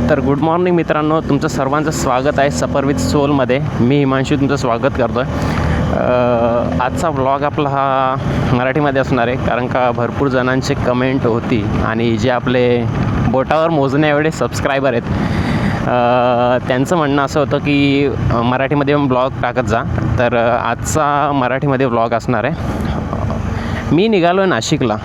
तर good morning मित्रांनो, तुमचं सर्वांचं स्वागत आहे सफर विथ सोलमध्ये. मी हिमांशू तुमचं स्वागत करतो आहे. आजचा व्लॉग आपला हा मराठीमध्ये असणार आहे, कारण का भरपूर जणांचे कमेंट होती आणि जे आपले बोटावर मोजण्या एवढे सबस्क्रायबर आहेत त्यांचं म्हणणं असं होतं की मराठीमध्ये ब्लॉग टाकत जा. तर आजचा मराठीमध्ये व्लॉग असणार आहे. मी निघालो आहे नाशिकला,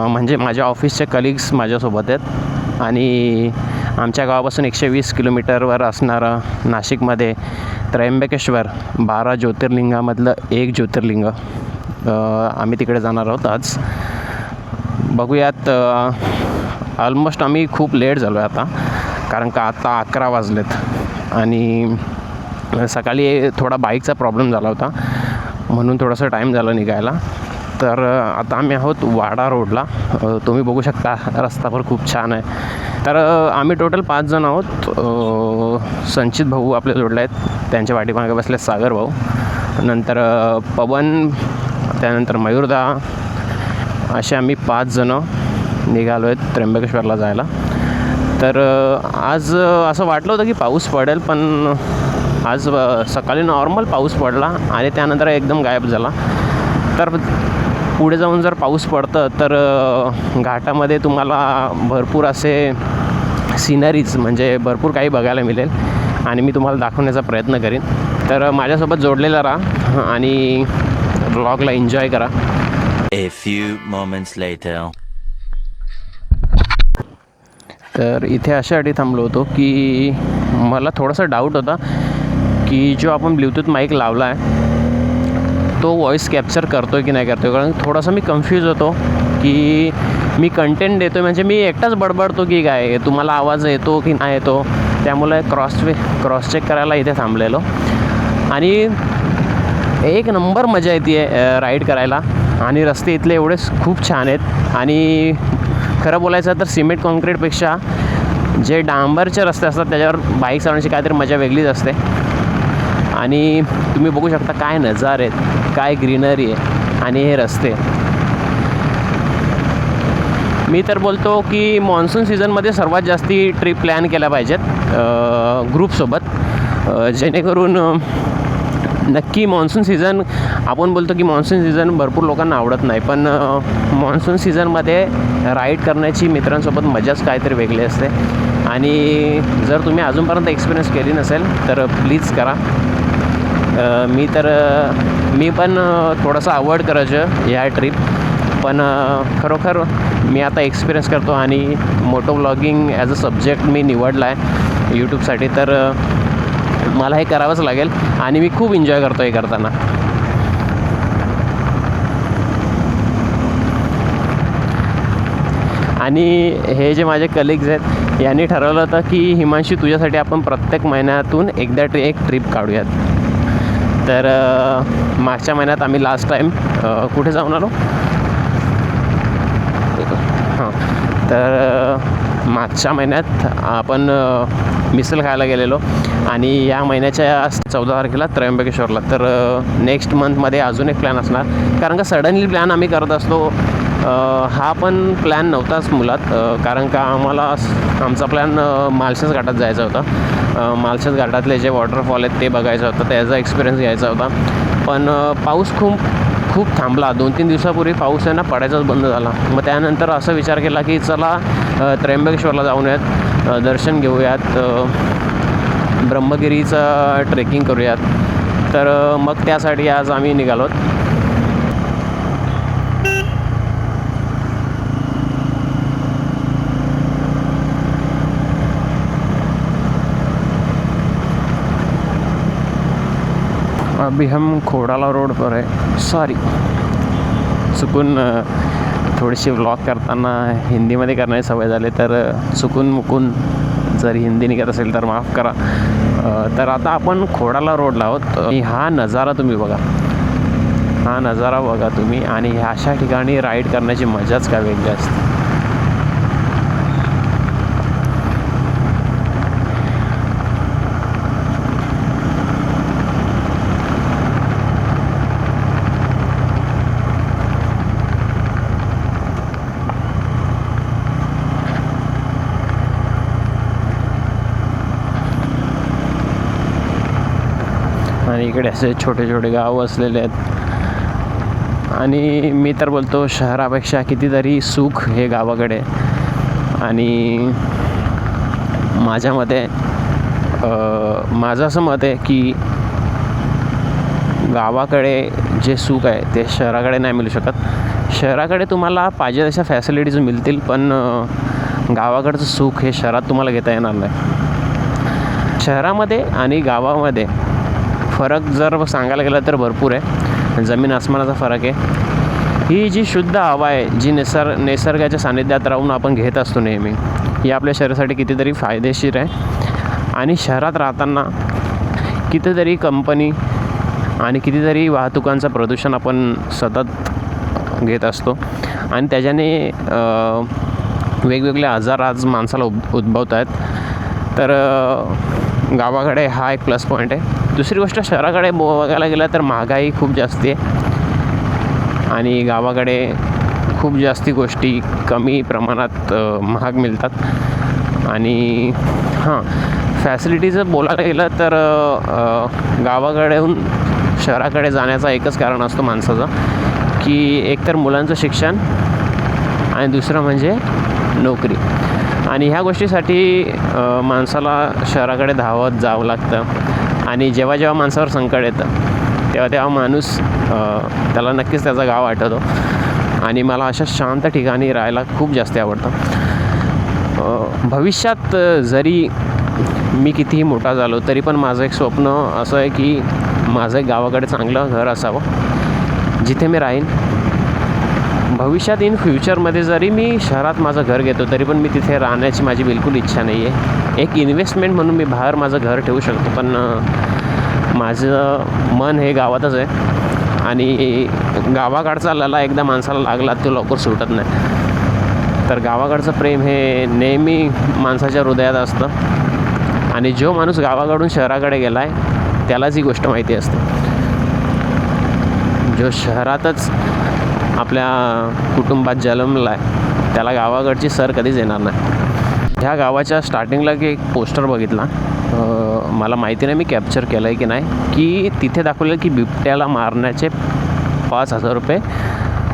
म्हणजे माझ्या ऑफिसचे कलिग्स माझ्यासोबत आहेत आणि आमच्या गावापासून 120 किलोमीटरवर असणारं नाशिकमध्ये त्र्यंबकेश्वर 12 ज्योतिर्लिंगामधलं एक ज्योतिर्लिंग, आम्ही तिकडे जाणार आहोत आज. बघूयात. ऑलमोस्ट आम्ही खूप लेट झालो आहे आता, कारण का आता 11 वाजलेत आणि सकाळी थोडा बाईकचा प्रॉब्लेम झाला होता म्हणून थोडासा टाईम झाला निघायला. तर आता आम्ही आहोत वाडा रोडला. तुम्ही बघू शकता रस्ता पण खूप छान आहे. तर आम्ही टोटल 5 जण आहोत. संचित भाऊ आपल्या जोडले आहेत, त्यांच्या पाठीमागे बसले सागर भाऊ, नंतर पवन, त्यानंतर मयूरदा, असे आम्ही 5 जणं निघालो आहेत त्र्यंबकेश्वरला जायला. तर आज असं वाटलं होतं की पाऊस पडेल, पण आज सकाळी नॉर्मल पाऊस पडला आणि त्यानंतर एकदम गायब झाला. तर पुढे जाऊन जर पाऊस पडतं तर घाटामध्ये तुम्हाला भरपूर असे सिनरीज, म्हणजे भरपूर काही बघायला मिळेल आणि मी तुम्हाला दाखवण्याचा प्रयत्न करीन. तर माझ्यासोबत जोडलेला राहा आणि व्लॉगला एन्जॉय करा. A few moments later. तर इथे अशासाठी थांबलो होतो की मला थोडासा डाऊट होता की जो आपण ब्लूटूथ माईक लावला आहे तो व्हॉईस कॅप्चर करतो आहे की नाही करतो आहे. कारण थोडासा मी कन्फ्यूज होतो की मी कंटेंट देतो आहे, म्हणजे मी एकटाच बडबडतो की काय, तुम्हाला आवाज येतो की नाही येतो. त्यामुळे क्रॉस चेक करायला इथे थांबलेलो आणि एक नंबर मजा येते राईड करायला. आणि रस्ते इथले एवढे खूप छान आहेत आणि खरं बोलायचं तर सिमेंट कॉन्क्रीटपेक्षा जे डांबरचे रस्ते असतात त्याच्यावर बाईक चालवण्याची काहीतरी मजा वेगळीच असते. आणि तुम्ही बघू शकता काय नजारे आहेत, काय ग्रीनरी आहे आणि हे रस्ते. मी तर बोलतो की मान्सून सीझनमध्ये सर्वात जास्ती ट्रिप प्लॅन केल्या पाहिजेत ग्रुपसोबत, जेणेकरून नक्की मान्सून सीझन, आपण बोलतो की मान्सून सीझन भरपूर लोकांना आवडत नाही, पण मान्सून सीझनमध्ये राईड करण्याची मित्रांसोबत मजाच काहीतरी वेगळी असते. आणि जर तुम्ही अजूनपर्यंत एक्सपिरियन्स केली नसेल तर प्लीज करा. मी पण थोडंसं अवॉइड करायचं ह्या ट्रिप, पण खरोखर मी आता एक्सपिरियन्स करतो आणि moto vlogging as a subject मी निवडला आहे यूट्यूबसाठी. तर मला हे करावंच लागेल आणि मी खूप एन्जॉय करतो हे करताना. आणि हे जे माझे कलिग्ज आहेत यांनी ठरवलं होतं की हिमांशी तुझ्यासाठी आपण प्रत्येक महिन्यातून एकदा एक ट्रिप काढूयात. तर मागच्या महिन्यात आम्ही लास्ट टाईम कुठे जाऊन आलो, तर मागच्या महिन्यात आपण मिसल खायला गेलेलो आणि या महिन्याच्या 14 तारखेला त्र्यंबकेश्वरला. तर नेक्स्ट मंथमध्ये अजून एक प्लॅन असणार, कारण का सडनली प्लॅन आम्ही करत असतो. हा पण प्लॅन नव्हताच मुळात, कारण का आमचा प्लॅन माळशेज घाटात जायचा होता. माळशेज घाटातले जे वॉटरफॉल आहेत ते बघायचं होतं, त्याचा एक्सपिरियन्स घ्यायचा होता. पण पाऊस खूप थांबला. 2-3 दिवसापूर्वी पाऊस आहे ना पडायचाच बंद झाला. मग त्यानंतर असं विचार केला की चला त्र्यंबकेश्वरला जाऊयात, दर्शन घेऊयात, ब्रह्मगिरीचं ट्रेकिंग करूयात. तर मग त्यासाठी आज आम्ही निघालो. अभी हम खोडाला रोड पर है. सॉरी, चुकून थोडीशी व्लॉग करताना हिंदीमध्ये करण्याची सवय झाली, तर चुकून जर हिंदी निघत असेल तर माफ करा. तर आता आपण खोडाला रोडला आहोत. हा नजारा तुम्ही बघा, हा नजारा बघा तुम्ही. आणि अशा ठिकाणी राईड करण्याची मजाच काय वेगळी असते. इकडे असे छोटे छोटे गाव वसलेले आहेत आणि मी तर बोलतो शहरापेक्षा कितीतरी सुख हे गावाकडे. आणि माझ्या मते माझं असं मत आहे की गावाकडे जे सुख आहे ते शहराकडे नाही मिळू शकत. शहराकडे तुम्हाला पाहिजे तशा फॅसिलिटीज मिळतील, पण गावाकडचं सुख हे शहरात तुम्हाला घेता येणार नाही. शहरामध्ये आणि गावामध्ये फरक जर सांगायला गेलं तर भरपूर आहे, जमीन आसमानाचा फरक आहे. ही जी शुद्ध हवा आहे, जी निसर्गाच्या सानिध्यात राहून आपण घेत असतो नेहमी, ही आपल्या शरीरासाठी कितीतरी फायदेशीर आहे. आणि शहरात राहताना कितीतरी कंपनी आणि कितीतरी वाहतुकांचं प्रदूषण आपण सतत घेत असतो आणि त्याच्याने वेगवेगळे आजार आज माणसाला उद्भवत आहेत. तर गावाकडे हा एक प्लस पॉईंट आहे. दुसरी गोष्ट, शहराकडे बघायला गेलं तर महागाई खूप जास्त आहे आणि गावाकडे खूप जास्ती गोष्टी कमी प्रमाणात महाग मिळतात. आणि हां, फॅसिलिटीज बोलायला गेलं तर गावाकडेहून शहराकडे जाण्याचा एकच कारण असतो माणसाचं, की एकतर मुलांचं शिक्षण आणि दुसरं म्हणजे नोकरी. आणि ह्या गोष्टीसाठी माणसाला शहराकडे धावत जावं लागतं. आणि जेव्हा जेव्हा माणसावर संकट येतं तेव्हा तेव्हा माणूस त्याला नक्कीच त्याचा गाव आठवतो. आणि मला अशा शांत ठिकाणी राहायला खूप जास्त आवडतं. भविष्यात जरी मी कितीही मोठा झालो तरी पण माझं एक स्वप्न असं आहे की माझं एक गावाकडे चांगलं घर असावं जिथे मी राहीन. भविष्यात इन फ्युचरमध्ये जरी मी शहरात माझं घर घेतो तरी पण मी तिथे राहण्याची माझी बिलकुल इच्छा नाही आहे. एक इन्व्हेस्टमेंट म्हणून मी बाहेर माझं घर ठेवू शकतो, पण माझं मन हे गावातच आहे. आणि गावाकडचा लला एकदा माणसाला लागला तो लवकर सुटत नाही. तर गावाकडचं प्रेम हे नेहमी माणसाच्या हृदयात असतं. आणि जो माणूस गावाकडून शहराकडे गेला आहे त्यालाच ही गोष्ट माहिती असते. जो शहरातच आपल्या कुटुंबात जन्मला आहे त्याला गावाकडची सर कधीच येणार नाही. ह्या गावाच्या स्टार्टिंगला एक पोस्टर बघितला, मला माहिती नाही मी कॅप्चर केलं आहे की नाही, की तिथे दाखवलं की बिबट्याला मारण्याचे 5,000 रुपये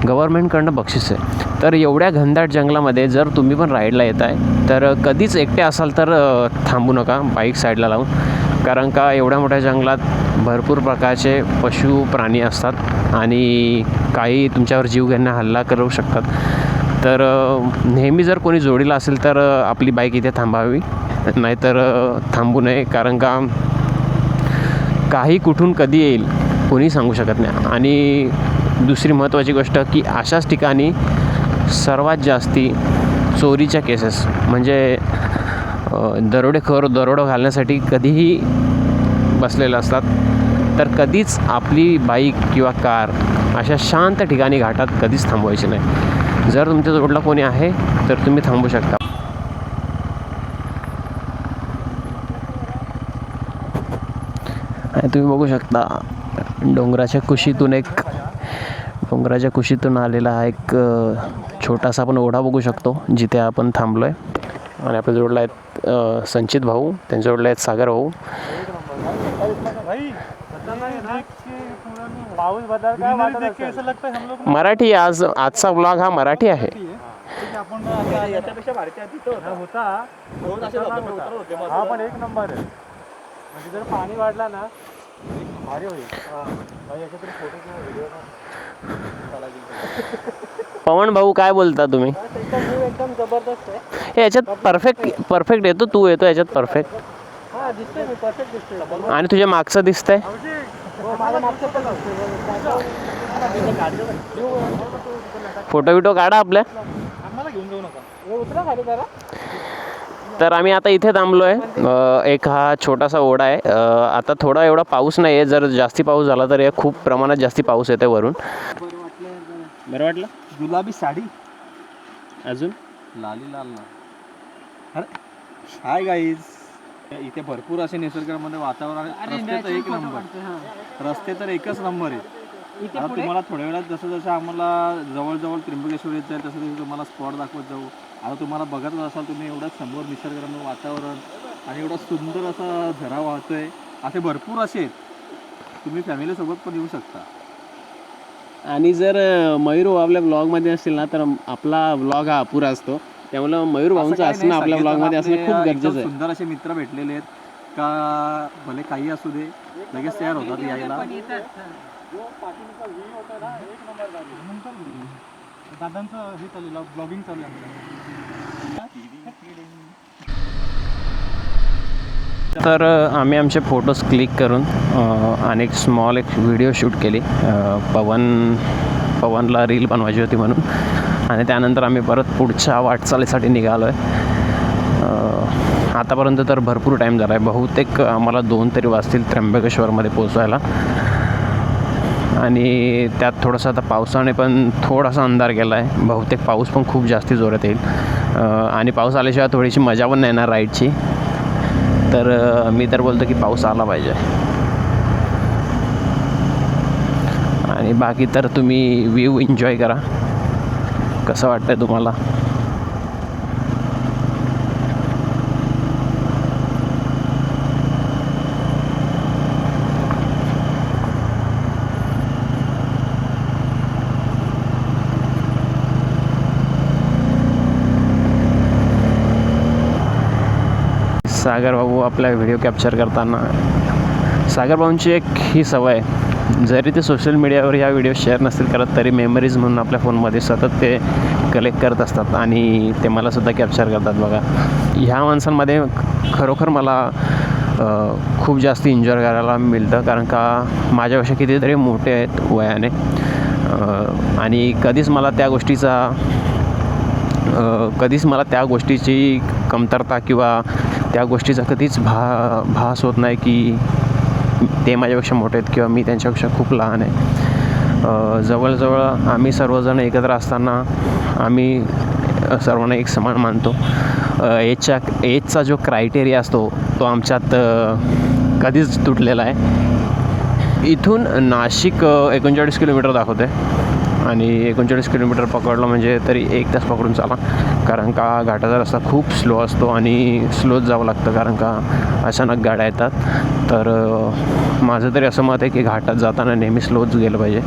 गव्हर्मेंटकडनं बक्षीस आहे. तर एवढ्या घनदाट जंगलामध्ये जर तुम्ही पण राईडला येत आहे तर कधीच एकटे असाल तर थांबू नका बाईक साईडला लावून, कारण का एवढ्या मोठ्या जंगलात भरपूर प्रकारचे पशु प्राणी असतात आणि काही तुमच्यावर जीव घेण्यास हल्ला करू शकतात. तर नेहमी जर कोणी जोडीला असेल तर आपली बाईक इथे थांबावी, नाहीतर थांबू नये, कारण का काही कुठून कधी येईल कोणी सांगू शकत नाही. आणि दुसरी महत्त्वाची गोष्ट की अशाच ठिकाणी सर्वात जास्ती चोरीच्या केसेस म्हणजे दरोडेखोर दरोडा घालण्यासाठी कधीही बसलेले असतात. तर कधीच आपली बाईक किंवा कार अशा शांत ठिकाणी घाटात कधीच थांबवायची नाही. जर तुमच्या जोडला कोणी आहे तर तुम्ही थांबू शकता. आणि तुम्ही बघू शकता डोंगराच्या कुशीतून आलेला हा एक छोटासा आपण ओढा बघू शकतो जिथे आपण थांबलो आहे. आणि आपल्या जोडला आहेत संचित भाऊ, त्यांच्या जोडला आहेत सागर भाऊ. मराठी आजचा व्लॉग हा मराठी आहे. हा पण एक नंबर आहे, म्हणजे जर पाणी वाढला ना भारी होईल. पवन भाऊ काय बोलता तुम्ही? एकदम जबरदस्त आहे. हे याच्यात परफेक्ट येतो, तू येतो याच्यात परफेक्ट. हा दिसतोय मी, परफेक्ट दिसतोय. आणि तुझ्या मागचं दिसतंय. फोटो बिटो काढा आपल्या. घेऊन जाऊ नका, उतरा खाली जरा. तर आम्ही आता इथे थांबलो आहे. एक हा छोटासा ओढा आहे. आता थोडा एवढा पाऊस नाही आहे, जर जास्ती पाऊस झाला तर खूप प्रमाणात जास्ती पाऊस येते वरून. बरं वाटलं. गुलाबी साडी अजून लाली लाल ना. अरे हाय गाईज, इथे भरपूर असे निसर्गामध्ये वातावरण आहे. रस्ते तर एक नंबर, रस्ते तर एकच नंबर आहे. आता तुम्हाला थोड्या वेळात जसं जसं आम्हाला जवळजवळ त्र्यंबकेश्वर येत जाईल तसं तसं तुम्हाला स्पॉट दाखवत जाऊ. आता तुम्हाला बघत असाल तुम्ही एवढं समोर निसर्गरम्य वातावरण आणि एवढं सुंदर असा झरा वाहतोय, असे भरपूर असे आहेत. तुम्ही फॅमिलीसोबत पण येऊ शकता. आणि जर मयूर आपल्या ब्लॉगमध्ये असतील ना तर आपला ब्लॉग हा अपुरा असतो. त्यामुळं मयूर भाऊंचं असणं आपल्या ब्लॉगमध्ये असणं खूप गरजेचं आहे. सुंदर असे मित्र भेटलेले आहेत का भले काही असू दे लगेच तयार होतात यायला. दादांचं हे चालू ब्लॉगिंग चालू आहे. तर आम्ही आमचे फोटोज क्लिक करून आणि एक स्मॉल एक व्हिडिओ शूट केली. पवनला रील बनवायची होती म्हणून. आणि त्यानंतर आम्ही परत पुढच्या वाटचालीसाठी निघालो आहे. आतापर्यंत तर भरपूर टाईम झाला आहे. बहुतेक आम्हाला 2 तरी वाजतील त्र्यंबकेश्वरमध्ये पोचवायला. आणि त्यात थोडंसं आता पावसाने पण थोडासा अंधार केला आहे. बहुतेक पाऊस पण खूप जास्ती जोरात येईल. आणि पाऊस आल्याशिवाय थोडीशी मजा पण नाही येणार राईडची. तर मी तर बोलतो की पाऊस आला पाहिजे. आणि बाकी तर तुम्ही व्ह्यू एन्जॉय करा. कसं वाटतंय तुम्हाला? सागर भाऊ आपला व्हिडिओ कॅप्चर करताना, सागर भाऊंची एक ही सवय आहे, जरी ते सोशल मीडियावर ह्या व्हिडिओ शेअर नसतील करत तरी मेमरीज म्हणून आपल्या फोनमध्ये सतत ते कलेक्ट करत असतात आणि ते मला सुद्धा कॅप्चर करतात. बघा, ह्या माणसांमध्ये खरोखर मला खूप जास्त एन्जॉय करायला मिळतं, कारण का माझ्यापेक्षा कितीतरी मोठे आहेत वयाने. आणि कधीच मला त्या गोष्टीची कमतरता किंवा त्या गोष्टीचा कधीच भास होत नाही की ते माझ्यापेक्षा मोठे आहेत किंवा मी त्यांच्यापेक्षा खूप लहान आहे. जवळजवळ आम्ही सर्वजण एकत्र असताना आम्ही सर्वांना एक समान मानतो. एजचा जो क्रायटेरिया असतो तो आमच्यात कधीच तुटलेला आहे. इथून नाशिक 39 किलोमीटर दाखवते आणि 39 किलोमीटर पकडलं म्हणजे तरी 1 तास पकडून चाला, कारण का घाटाचा रस्ता खूप स्लो असतो आणि स्लोच जावं लागतं, कारण का अचानक गाड्या येतात. तर माझं तरी असं मत आहे की घाटात जाताना नेहमी स्लोच गेलं पाहिजे.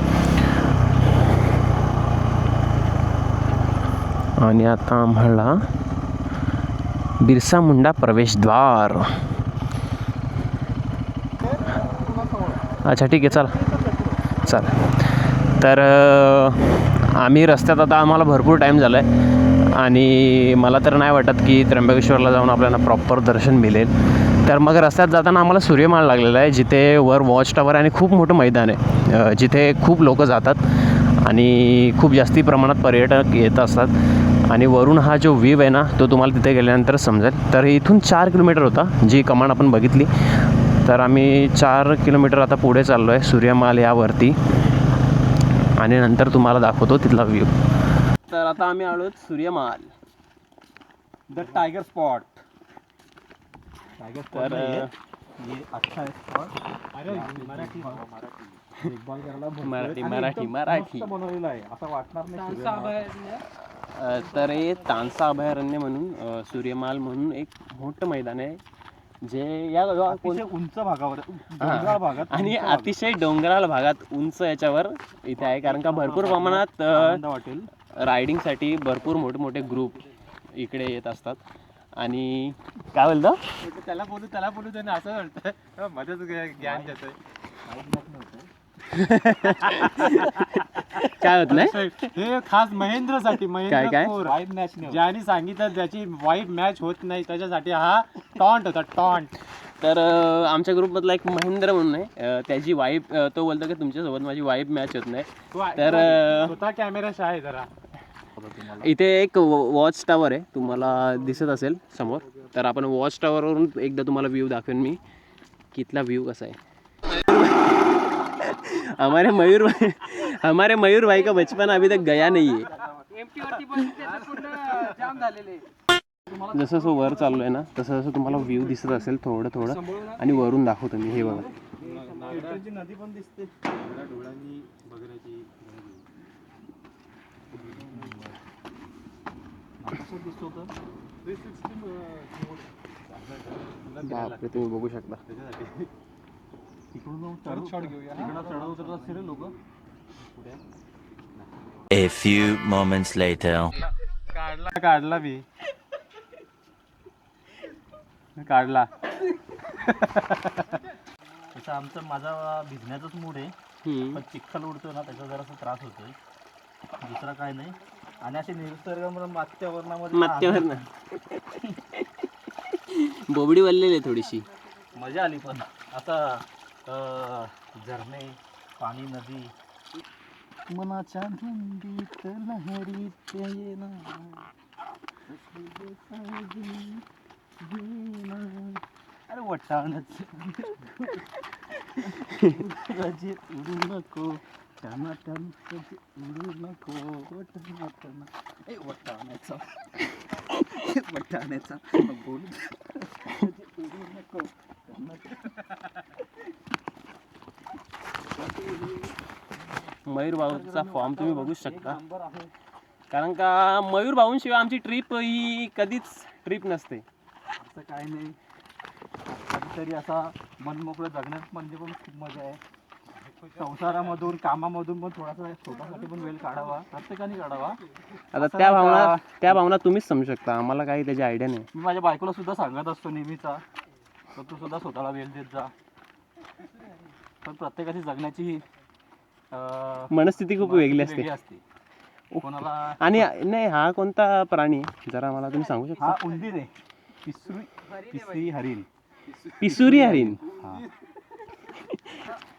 आणि आता आम्हाला बिरसा मुंडा प्रवेशद्वार. अच्छा ठीक आहे, चला. तर आम्ही रस्त्यात आता आम्हाला भरपूर टाईम झाला आहे आणि मला तर नाही वाटत की त्र्यंबकेश्वरला जाऊन आपल्याला प्रॉपर दर्शन मिळेल. तर मग रस्त्यात जाताना आम्हाला सूर्यमाळ लागलेला आहे, जिथे वर वॉच टॉवर आणि खूप मोठं मैदान आहे, जिथे खूप लोक जातात आणि खूप जास्ती प्रमाणात पर्यटक येत असतात. आणि वरून हा जो व्ह्यू आहे ना तो तुम्हाला तिथे गेल्यानंतर समजेल. तर इथून 4 किलोमीटर होता जी कमान आपण बघितली. तर आम्ही 4 किलोमीटर आता पुढे चाललो आहे सूर्यमाल यावरती आणि नंतर तुम्हाला दाखवतो तिथला व्ह्यू. तर आता आम्ही आलो सूर्यमाल, द टायगर स्पॉट. तर ये अच्छा है स्पॉट. अरे मराठी देखभाल करायला मराठी बनवलेलं आहे, असं वाटणार नाही. तर हे तानसा अभयारण्य म्हणून सूर्यमाल म्हणून एक मोठं मैदान आहे, जे या उंच भागावर डोंगराळ भागात आणि अतिशय डोंगराळ भागात उंच याच्यावर इथे आहे, कारण का भरपूर प्रमाणात वाटेल रायडिंगसाठी भरपूर मोठे मोठे ग्रुप इकडे येत असतात. आणि काय बोलतो त्याला बोलू त्याने असं वाटतं मध्येच ज्ञान देतोय. काय होत नाही, हे खास महेंद्रसाठी. काय? वाईब मॅच ज्याने सांगितलं ज्याची वाईब मॅच होत नाही त्याच्यासाठी हा टॉन्ट होता, टॉन्ट. तर आमच्या ग्रुपमधला एक महेंद्र म्हणून आहे, त्याची वाईब तो बोलतो की तुमच्यासोबत माझी वाईब मॅच होत नाही. तर स्वतः कॅमेरा आहे जरा. इथे एक वॉच टावर आहे, तुम्हाला दिसत असेल समोर. तर आपण वॉच टावरवरून एकदा तुम्हाला व्ह्यू दाखवेन मी की इथला व्ह्यू कसा आहे. हमारे मयूर भाई का बचपन अभी तक गया नहीं है. जसं वर चाललोय ना तसं जसं तुम्हाला व्ह्यू दिसत असेल थोडं आणि वरून दाखवतो मी. हे बघा, नदी पण दिसते. बापरे, तुम्ही बघू शकता. तिकडून चढ उतरत असतील रे लोक. A few moments later. काढला मी काढला. तसं आमचं माझा भिजण्याचाच मूड आहे, पण चिखल उडतो ना त्याचा जरासा त्रास होतोय, दुसरा काय नाही. आणि असे निसर्गामध्ये माथ्यावर बोबडी वळलेली आहे थोडीशी. मजा आली. पण आता झरणे, पाणी, नदी मनाच्या धुंदीत लहरीत येना. अरे वटाणच उडू नको, उडू नको, वटाण्याचा बोल उडू नको. मयूर भाऊचा फॉर्म तुम्ही बघू शकता, कारण का मयूर भाऊंशिवाय आमची ट्रिप ही कधीच ट्रिप नसते. असं काय नाही, कधीतरी असा मनमोकळं जगण्यात म्हणजे पण खूप मजा आहे. संसारामधून, कामामधून पण थोडासा स्वतःसाठी पण वेळ काढावा, प्रत्येकाने काढावा. आता त्या भावना तुम्हीच समजू शकता, आम्हाला काही त्याची आयडिया नाही. मी माझ्या बायकोला सुद्धा सांगत असतो नेहमीचा, तर तू सुद्धा स्वतःला वेळ देत जा. पण प्रत्येकाची जगण्याची मनस्थिती खूप वेगळी असते. कोणाला. आणि नाही, हा कोणता प्राणी जरा मला तुम्ही सांगू शकता? हा उंदीर आहे, पिसरी हरिण. पिसुरी हरिण.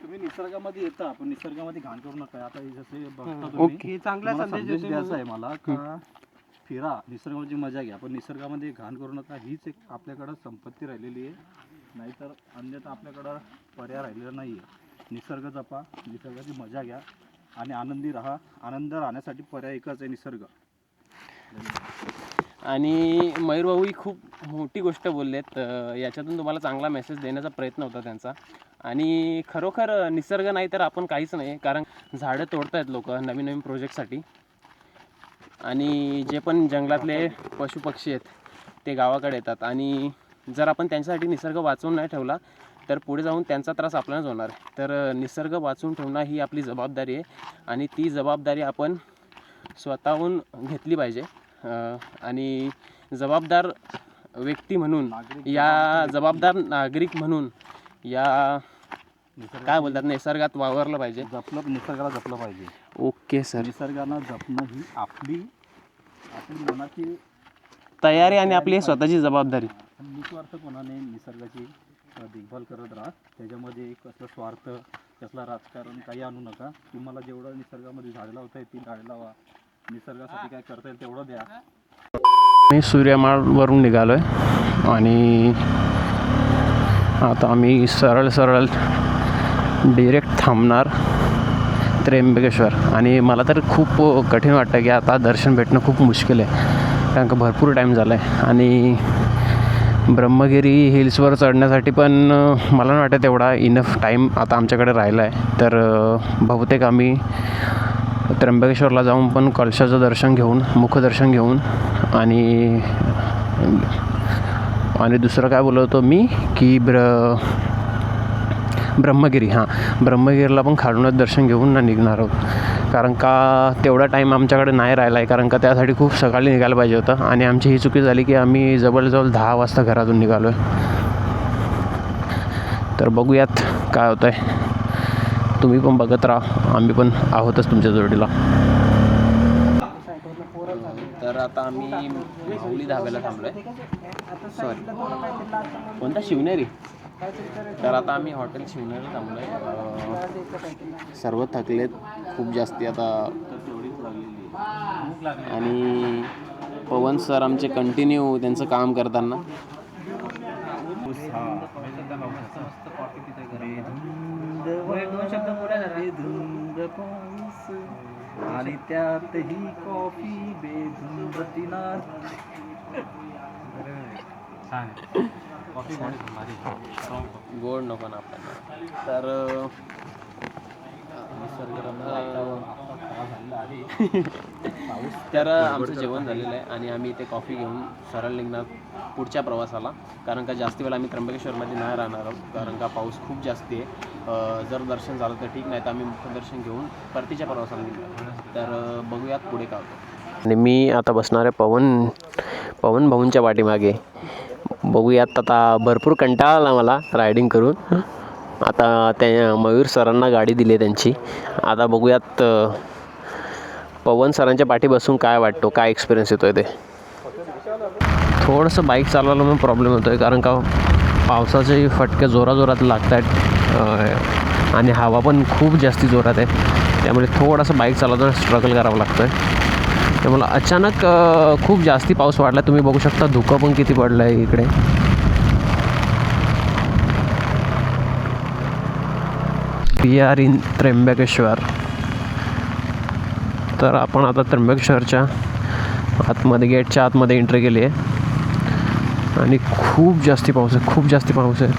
तुम्ही निसर्गामध्ये येता, पण निसर्गामध्ये घाण करू नका. आता जसे बघता ओके, चांगला संदेश द्यायचा आहे मला का फिरा, निसर्गाची मजा घ्या, पण निसर्गामध्ये घाण करू नका. हीच एक आपल्याकडं संपत्ती राहिलेली आहे, नाहीतर अन्यथा आपल्याकडं पर्याय राहिलेला नाही आहे. निसर्ग जपा, निसर्गाची मजा घ्या आणि आनंदी राहा. आनंद राहण्यासाठी पर्याय एकच आहे, निसर्ग. आणि मयूर भाऊ ही खूप मोठी गोष्ट बोललेत, याच्यातून तुम्हाला चांगला मेसेज देण्याचा प्रयत्न होता त्यांचा. आणि खरोखर निसर्ग नाही तर आपण काहीच नाही, कारण झाडं तोडतायत लोक नवीन नवीन प्रोजेक्टसाठी. आणि जे पण जंगलातले पशुपक्षी आहेत ते गावाकडे येतात, आणि जर आपण त्यांच्यासाठी निसर्ग वाचवून नाही ठेवला तर पुढे जाऊन त्यांचा त्रास आपल्यालाच होणार आहे. तर निसर्ग वाचवून ठेवणं ही आपली जबाबदारी आहे, आणि ती जबाबदारी आपण स्वतःहून घेतली पाहिजे. आणि जबाबदार व्यक्ती म्हणून, या जबाबदार नागरिक म्हणून या काय बोलतात, निसर्गात वावरलं पाहिजे, निसर्गाला जपलं पाहिजे. Okay sir. निसर्गाला जपणं ही आपली मनाची तयारी आणि आपली स्वतःची जबाबदारी. निस्वार्थपणाने निसर्गाची देखभाल करत राहा. त्याच्यामध्ये कसलं स्वार्थ, कसला राजकारण काही आणू नका. तुम्हाला जेवढं निसर्गामध्ये झाडं लावता येतील झाडं लावा, निसर्गासाठी काय करता येईल तेवढं द्या. मी सूर्यमाळवरून निघालो आहे, आणि आता आम्ही सरळ डिरेक्ट थांबणार त्र्यंबकेश्वर. आणि मला तर खूप कठीण वाटतं की आता दर्शन भेटणं खूप मुश्किल आहे, कारण का भरपूर टाईम झाला आहे. आणि ब्रह्मगिरी हिल्सवर चढण्यासाठी पण मला नाही वाटत एवढा इनफ टाईम आता आमच्याकडे राहिला आहे. तर बहुतेक आम्ही त्र्यंबकेश्वरला जाऊन पण कलशाचं दर्शन घेऊन, मुखदर्शन घेऊन, आणि दुसरं काय बोलतो मी की ब्रह्मगिरीला पण खालूनच दर्शन घेऊन ना निघणार आहोत, कारण का तेवढा टाईम आमच्याकडे नाही राहिला आहे. कारण का त्यासाठी खूप सकाळी निघायला पाहिजे होतं, आणि आमची ही चुकी झाली की आम्ही जवळजवळ 10 वाजता घरातून निघालो आहे. तर बघूयात काय होतं आहे. तुम्ही पण बघत राहा, आम्ही पण आहोतच तुमच्या जोडीला. तर आता आम्ही माहुली धाब्याला थांबलो आहे. सॉरी, कोणता? शिवनेरी. तर आता आम्ही हॉटेल शिवनेरी थांबलो आहे. सर्व थकलेत खूप जास्ती आता, आणि पवन सर आमचे कंटिन्यू त्यांचं काम करताना. आणि त्यातही कॉफी बेधुंद तिनार. गोड नको ना आपल्याला. तर निसर्गरम्य वातावरण खराब झालेलं आहे. तर आमचं जेवण झालेलं आहे आणि आम्ही इथे कॉफी घेऊन सरळ निघणार पुढच्या प्रवासाला. कारण का जास्ती वेळ आम्ही त्र्यंबकेश्वरमध्ये नाही राहणार आहोत, कारण का पाऊस खूप जास्ती आहे. जर दर्शन झालं तर ठीक, नाही तर आम्ही मुखदर्शन घेऊन परतीच्या प्रवासाला निघणार. तर बघूयात पुढे काय होतं. आणि मी आता बसणार आहे पवन भाऊंच्या पाठीमागे. बघूयात, आता भरपूर कंटाळा आला मला रायडिंग करून. आता त्या मयूर सरांना गाडी दिली आहे त्यांची. आता बघूयात पवन सरांच्या पाठी बसून काय वाटतो, काय एक्सपिरियन्स येतो आहे ते. थोडंसं बाईक चालवायला मग प्रॉब्लेम होतो आहे, कारण का पावसाचे फटके जोरात लागत आहेत आणि हवा पण खूप जास्ती जोरात आहे. त्यामुळे थोडंसं बाईक चालवताना स्ट्रगल करावं लागतं आहे. त्यामुळे अचानक खूप जास्ती पाऊस वाढला. तुम्ही बघू शकता धुकं पण किती पडलं आहे इकडे. We are in Trimbakeshwar. तर आपण आता त्र्यंबकेश्वरच्या आतमध्ये, गेटच्या आतमध्ये एंट्री केली आहे आणि खूप जास्ती पाऊस आहे.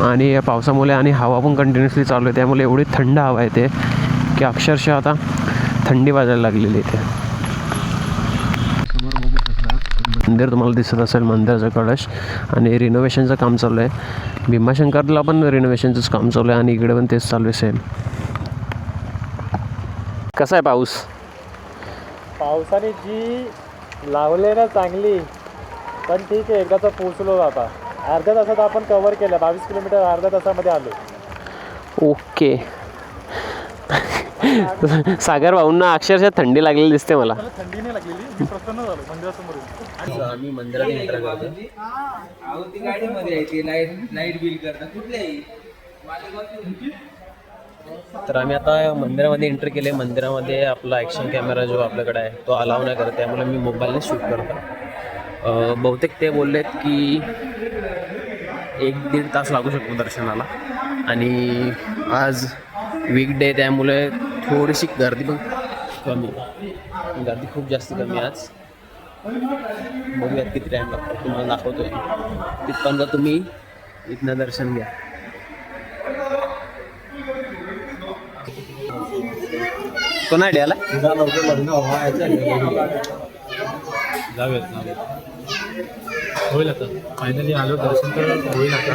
आणि या पावसामुळे आणि हवा पण कंटिन्युअसली चालू आहे, त्यामुळे एवढी थंड हवा येते की अक्षरशः आता थंडी वाजायला लागलेली इथे. मंदिर तुम्हाला दिसत असेल, मंदिराचा कळश, आणि रिनोव्हेशनचं काम चालू आहे. भीमाशंकरला पण रिनोव्हेशनचंच काम चालू आहे आणि इकडे पण तेच चालू आहे सेम. कसा आहे पाऊस? पावसाने जी लावले ना चांगली, पण ठीक आहे, एकदाचा पोचलो आता. अर्ध्या तासात आपण कव्हर केलं, 22 किलोमीटर अर्ध्या तासामध्ये आलो. ओके. सागर भाऊंना अक्षरशः थंडी लागलेली दिसते मला. थंडी नाही लागलेली, मी प्रसन्न झालो मंदिरासमोर. आम्ही मंदिरात एंटर करतो. तर आम्ही आता मंदिरामध्ये एंटर केले. मंदिरामध्ये आपला ॲक्शन कॅमेरा जो आपल्याकडे आहे तो अलाव नाही करत, त्यामुळे मी मोबाईलने शूट करतो. बहुतेक ते बोललेत की 1-1.5 तास लागू शकतो दर्शनाला. आणि आज वीकडे, त्यामुळे थोडीशी गर्दी पण कमी आहे. गर्दी खूप जास्त कमी आहे आज. बघूयात किती टाईम लागतो, तुम्हाला दाखवतोय. तिथपर्यंत तुम्ही इथनं दर्शन घ्या. कोणा आयडियाला जाऊयात होईल आता. फायनली आलो, दर्शन तर होईल आता.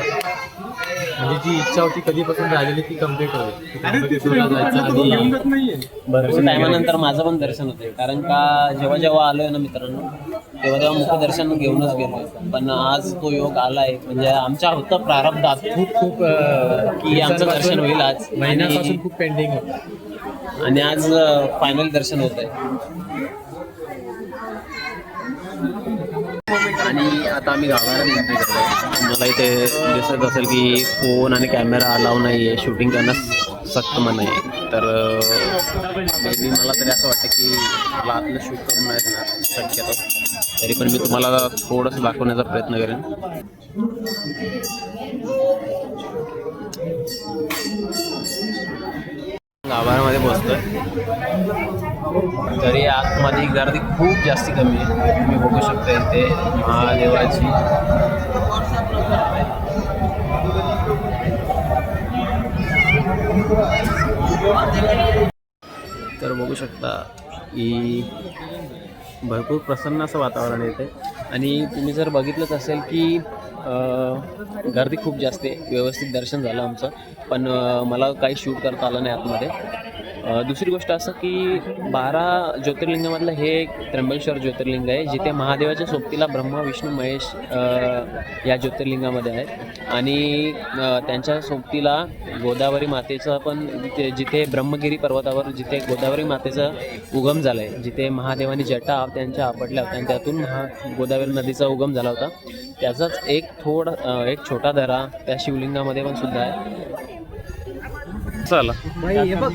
म्हणजे जी इच्छा होती कधीपासून राहिलेली ती कम्प्लीट होईल. भरपूर टायमानंतर माझं पण दर्शन होते, कारण का जेव्हा आलोय ना मित्रांनो, तेव्हा मुखदर्शन घेऊनच गेलो. पण आज तो योग आला आहे, म्हणजे आमच्या होतं प्रारब्धात खूप की आमचं दर्शन होईल आज. महिन्यापासून खूप पेंडिंग होतं आणि आज फायनल दर्शन होत आहे. आणि आता आम्ही गावाला एंट्री करतो. मला इथे दिसत असेल की फोन आणि कॅमेरा अलाव नाही आहे, शूटिंग करणं सक्त मनाई आहे. तर मेबी मला तरी असं वाटतं की मला आतलं शूट करून नाही देणार शक्यतो. तरी पण मी तुम्हाला थोडंसं दाखवण्याचा प्रयत्न करेन. गाभाऱ्यामध्ये बसतोय, तरी आतमध्ये गर्दी खूप जास्ती कमी आहे. तुम्ही बघू शकता इथे महादेवाची तर बघू शकता की भरपूर प्रसन्न असं वातावरण येते. आणि तुम्ही जर बघितलंच असेल की गर्दी खूप जास्त आहे. व्यवस्थित दर्शन झालं आमचं, पण मला काही शूट करता आलं नाही आतमध्ये. दुसरी गोष्ट असं की 12 ज्योतिर्लिंगामधलं हे एक त्र्यंबकेश्वर ज्योतिर्लिंग आहे, जिथे महादेवाच्या सोबतीला ब्रह्मा, विष्णू, महेश या ज्योतिर्लिंगामध्ये आहेत. आणि त्यांच्या सोबतीला गोदावरी मातेचा पण, जिथे ब्रह्मगिरी पर्वतावर जिथे गोदावरी मातेचा उगम झाला आहे, जिथे महादेवानी जटा त्यांच्या आपटल्या होत्या आणि त्यातून गोदावरी नदीचा उगम झाला होता, त्याचाच एक छोटा दरा त्या शिवलिंगामध्ये पण सुद्धा आहे. चला हे बघ,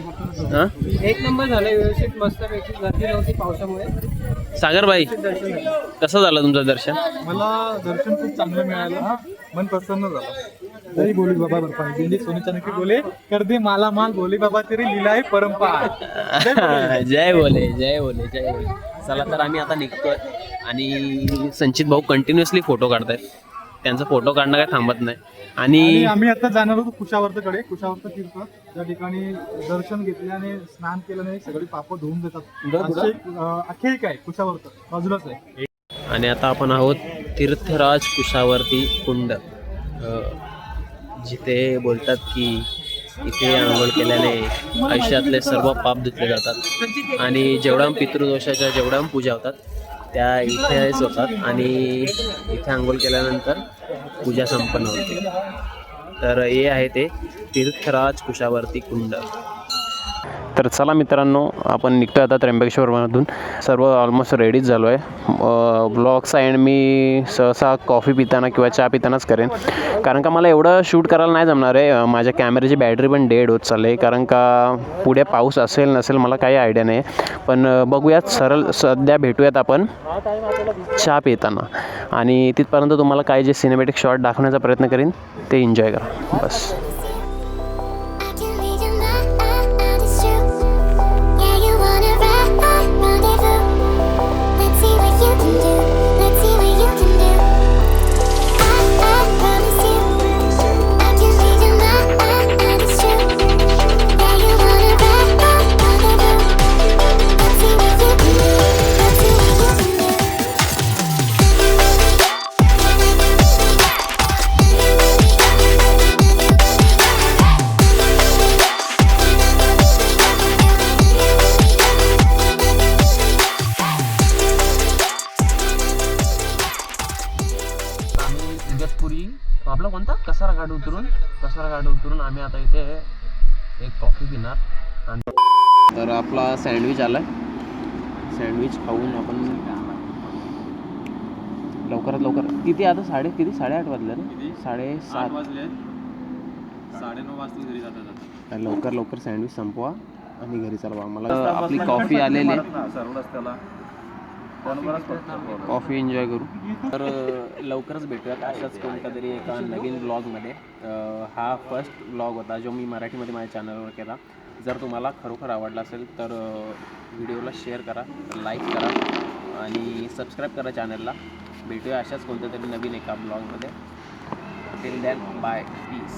एक नंबर झालं, व्यवस्थित मस्तपैकी, गर्दी नव्हती पावसामुळे. सागरबाई, कसं झालं तुमचं दर्शन? मला दर्शन खूप चांगलं मिळालं, मन प्रसन्न झालं. जय बोली बाबा बर्फा, दिल्ली सोनी चांदी बोले कर दे माला माल, बोली बाबा तेरी लीला आहे परंपार. जय बोले जय बोले जय बोले. चला तर आम्ही आता निघतोय आणि संचित भाऊ कंटिन्युअसली फोटो काढतायत. त्यांचा फोटो काढणं काय थांबत नाही. आणि आणि आम्ही आता जाणार होतो कुशावर्तकडे, कुशावर्त तीर्थ त्या ठिकाणी दर्शन घेतल्याने स्नान केल्याने सगळी पापं धुवून देतात. अशी एक, आख्यायिका आहे कुशावर्त बाजूलाच आहे. आणि आता आपण आहोत तीर्थराज कुशावर्ती कुंड, जिथे बोलतात की इथे आंघोळ केल्याने आयुष्यातले सर्व पाप धुतले जातात आणि जेवढा पितृदोषाच्या जेवढ्या पूजा होतात त्या इथेच होतात आणि इथे आंघोळ केल्यानंतर पूजा संपन्न होते. तर हे आहे ते तीर्थराज कुशावर्ती कुंड. तर चला मित्रांनो, आपण निघतो आता त्र्यंबकेश्वरमधून. सर्व ऑलमोस्ट रेडीच झालो आहे. ब्लॉगचा एंड मी सहसा कॉफी पिताना किंवा चहा पितानाच करेन, कारण का मला एवढं शूट करायला नाही जमणार आहे. माझ्या कॅमेऱ्याची बॅटरी पण डेड होत चालली आहे, कारण का पुढे पाऊस असेल नसेल मला काही आयडिया नाही. पण बघूयात, सध्या भेटूयात आपण चहा पिताना आणि तिथपर्यंत तुम्हाला काय जे सिनेमॅटिक शॉट दाखवण्याचा प्रयत्न करीन ते एन्जॉय करा बस. इगतपुरी आपला कोणता कसारा घाट उतरून आम्ही आता इथे एक कॉफी पिणार. तर आपला सँडविच आला आहे. सँडविच खाऊन आपण लवकरात लवकर किती आता 8:30 वाजले ना, 7:30 वाजले, 9:30 वाजता घरी जातात. लवकर सँडविच संपवा आणि घरी चालवा. मला आपली कॉफी आलेली आहे, सर्व रस्त्याला कॉफी एन्जॉय करू. तर लवकरच भेटूयात अशाच कोणत्या तरी एका नवीन ब्लॉगमध्ये. हा फर्स्ट ब्लॉग होता जो मी मराठीमध्ये माझ्या चॅनलवर केला. जर तुम्हाला खरोखर आवडला असेल तर व्हिडिओला शेअर करा, लाईक करा आणि सबस्क्राईब करा चॅनलला. भेटूया अशाच कोणत्या तरी नवीन एका ब्लॉगमध्ये. Till then bye, piece.